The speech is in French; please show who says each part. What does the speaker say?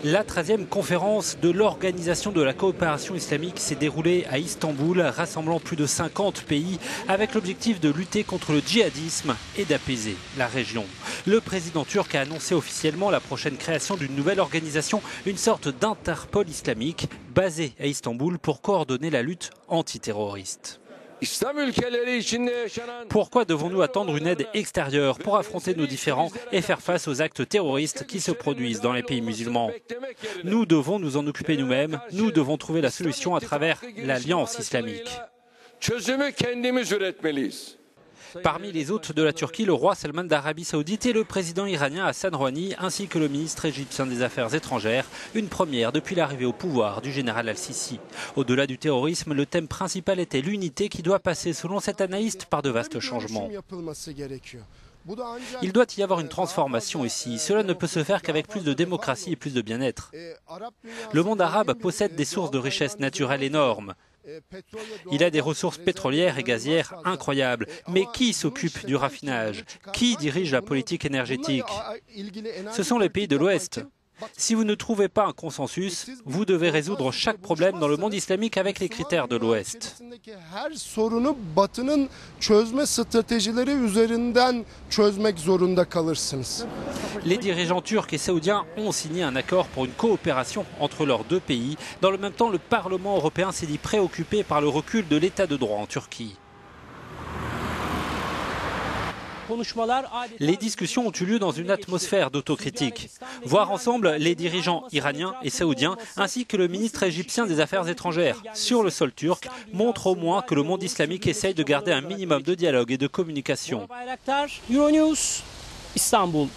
Speaker 1: La 13e conférence de l'Organisation de la coopération islamique s'est déroulée à Istanbul, rassemblant plus de 50 pays avec l'objectif de lutter contre le djihadisme et d'apaiser la région. Le président turc a annoncé officiellement la prochaine création d'une nouvelle organisation, une sorte d'Interpol islamique basée à Istanbul pour coordonner la lutte antiterroriste. Pourquoi devons-nous attendre une aide extérieure pour affronter nos différends et faire face aux actes terroristes qui se produisent dans les pays musulmans? Nous devons nous en occuper nous-mêmes, nous devons trouver la solution à travers l'Alliance islamique. Parmi les hôtes de la Turquie, le roi Salman d'Arabie Saoudite et le président iranien Hassan Rouhani, ainsi que le ministre égyptien des Affaires étrangères, une première depuis l'arrivée au pouvoir du général al-Sisi. Au-delà du terrorisme, le thème principal était l'unité qui doit passer, selon cet analyste, par de vastes changements. Il doit y avoir une transformation ici. Cela ne peut se faire qu'avec plus de démocratie et plus de bien-être. Le monde arabe possède des sources de richesse naturelle énormes. Il a des ressources pétrolières et gazières incroyables. Mais qui s'occupe du raffinage? Qui dirige la politique énergétique? Ce sont les pays de l'Ouest. Si vous ne trouvez pas un consensus, vous devez résoudre chaque problème dans le monde islamique avec les critères de l'Ouest. Les dirigeants turcs et saoudiens ont signé un accord pour une coopération entre leurs deux pays. Dans le même temps, le Parlement européen s'est dit préoccupé par le recul de l'état de droit en Turquie. Les discussions ont eu lieu dans une atmosphère d'autocritique. Voir ensemble les dirigeants iraniens et saoudiens ainsi que le ministre égyptien des Affaires étrangères sur le sol turc montre au moins que le monde islamique essaye de garder un minimum de dialogue et de communication.
Speaker 2: Euronews, İstanbul.